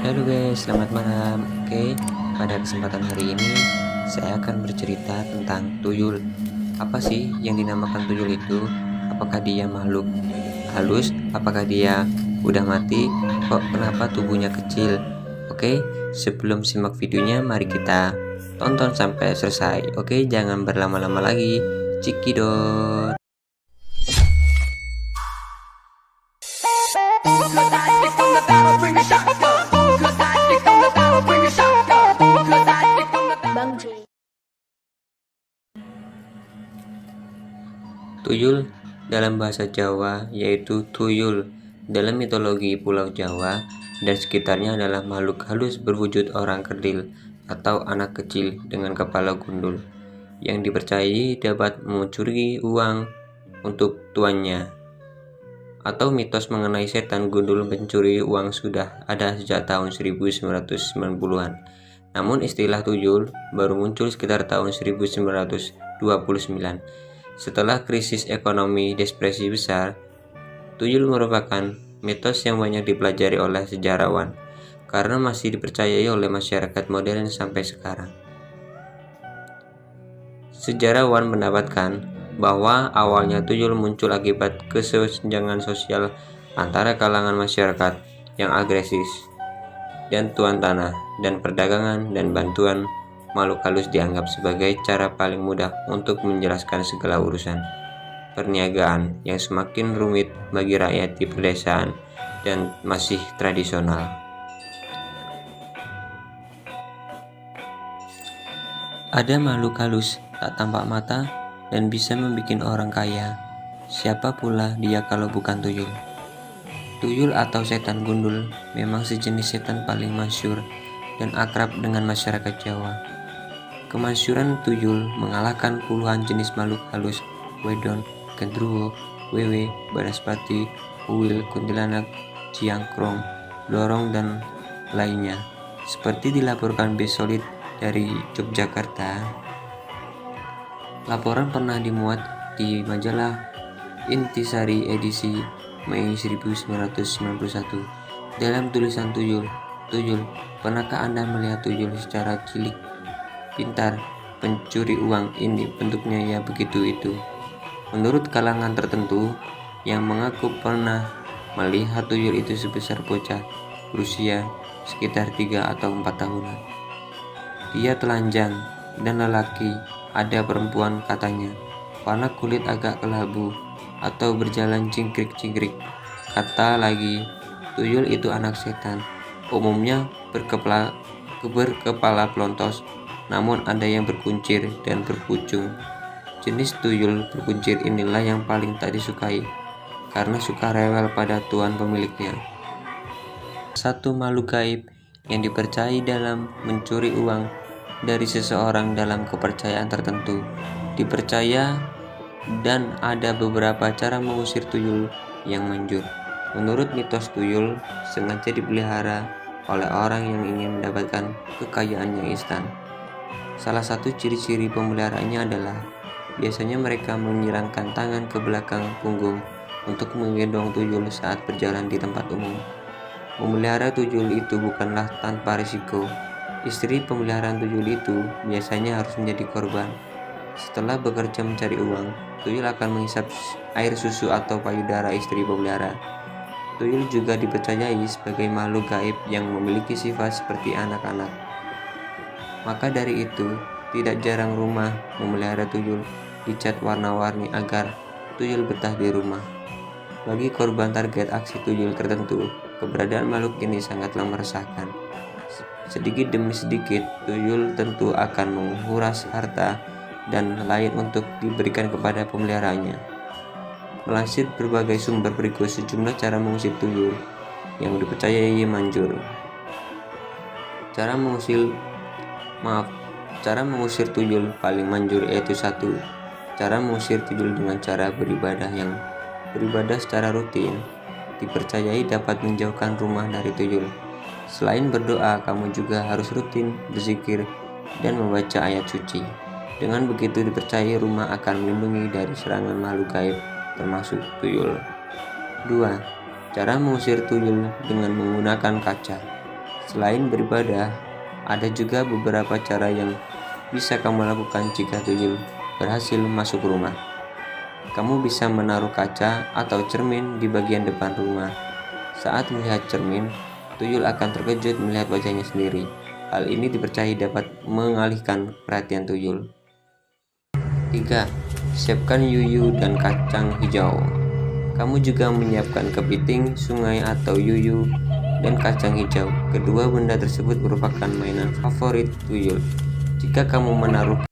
Halo guys, selamat malam. Oke, pada kesempatan hari ini saya akan bercerita tentang tuyul. Apa sih yang dinamakan tuyul itu? Apakah dia makhluk halus? Apakah dia udah mati? Kok kenapa tubuhnya kecil? Oke, sebelum simak videonya, mari kita tonton sampai selesai. Oke, jangan berlama-lama lagi. Cikidot. Tuyul dalam bahasa Jawa yaitu tuyul dalam mitologi Pulau Jawa dan sekitarnya adalah makhluk halus berwujud orang kerdil atau anak kecil dengan kepala gundul yang dipercayai dapat mencuri uang untuk tuannya. Atau mitos mengenai setan gundul pencuri uang sudah ada sejak tahun 1990-an. Namun istilah tuyul baru muncul sekitar tahun 1929. Setelah krisis ekonomi depresi besar, tuyul merupakan mitos yang banyak dipelajari oleh sejarawan karena masih dipercayai oleh masyarakat modern sampai sekarang. Sejarawan mendapatkan bahwa awalnya tuyul muncul akibat kesenjangan sosial antara kalangan masyarakat yang agresif dan tuan tanah, dan perdagangan dan bantuan makhluk halus dianggap sebagai cara paling mudah untuk menjelaskan segala urusan perniagaan yang semakin rumit bagi rakyat di pedesaan dan masih tradisional. Ada makhluk halus tak tampak mata dan bisa membuat orang kaya. Siapa pula dia kalau bukan tuyul? Tuyul atau setan gundul memang sejenis setan paling masyhur dan akrab dengan masyarakat Jawa. Kemasyhuran tuyul mengalahkan puluhan jenis makhluk halus, wedon, gendruwo, wewe, banaspati, uwil, kuntilanak, ciangkrong, dorong, dan lainnya. Seperti dilaporkan Besolid dari Yogyakarta, laporan pernah dimuat di majalah Intisari edisi Mei 1991. Dalam tulisan tuyul, pernahkah Anda melihat tuyul secara cilik, pintar, pencuri uang ini bentuknya ya begitu itu? Menurut kalangan tertentu yang mengaku pernah melihat tuyul itu sebesar bocah berusia sekitar 3 atau 4 tahunan. Dia telanjang dan lelaki, ada perempuan katanya, warna kulit agak kelabu atau berjalan cingkrik-cingkrik. Kata lagi, tuyul itu anak setan, umumnya berkepala pelontos, namun ada yang berkuncir dan berpucung. Jenis tuyul berkuncir inilah yang paling tak disukai, karena suka rewel pada tuan pemiliknya. Satu makhluk gaib yang dipercayai dalam mencuri uang dari seseorang dalam kepercayaan tertentu. Dipercaya dan ada beberapa cara mengusir tuyul yang manjur. Menurut mitos, tuyul sengaja dipelihara oleh orang yang ingin mendapatkan kekayaan yang instan. Salah satu ciri-ciri pemeliharaannya adalah biasanya mereka menyilangkan tangan ke belakang punggung untuk menggendong tuyul saat berjalan di tempat umum. Memelihara tuyul itu bukanlah tanpa risiko. Istri pemeliharaan tuyul itu biasanya harus menjadi korban. Setelah bekerja mencari uang, tuyul akan menghisap air susu atau payudara istri pemelihara. Tuyul juga dipercayai sebagai makhluk gaib yang memiliki sifat seperti anak-anak. Maka dari itu, tidak jarang rumah memelihara tuyul dicat warna-warni agar tuyul betah di rumah. Bagi korban target aksi tuyul tertentu, keberadaan makhluk ini sangatlah meresahkan. Sedikit demi sedikit, tuyul tentu akan menguras harta dan lain untuk diberikan kepada pemeliharaannya. Melansir berbagai sumber berikut sejumlah cara mengusir tuyul yang dipercayai manjur. Cara mengusir tuyul paling manjur yaitu 1. Cara mengusir tuyul dengan cara beribadah secara rutin dipercayai dapat menjauhkan rumah dari tuyul. Selain berdoa, kamu juga harus rutin berzikir dan membaca ayat suci. Dengan begitu dipercayai rumah akan melindungi dari serangan makhluk gaib termasuk tuyul. 2. Cara mengusir tuyul dengan menggunakan kaca. Selain beribadah, ada juga beberapa cara yang bisa kamu lakukan jika tuyul berhasil masuk rumah. Kamu bisa menaruh kaca atau cermin di bagian depan rumah. Saat melihat cermin, tuyul akan terkejut melihat wajahnya sendiri. Hal ini dipercayai dapat mengalihkan perhatian tuyul. 3. Siapkan yuyu dan kacang hijau. Kamu juga menyiapkan kepiting, sungai atau yuyu, dan kacang hijau. Kedua benda tersebut merupakan mainan favorit tuyul. Jika kamu menaruh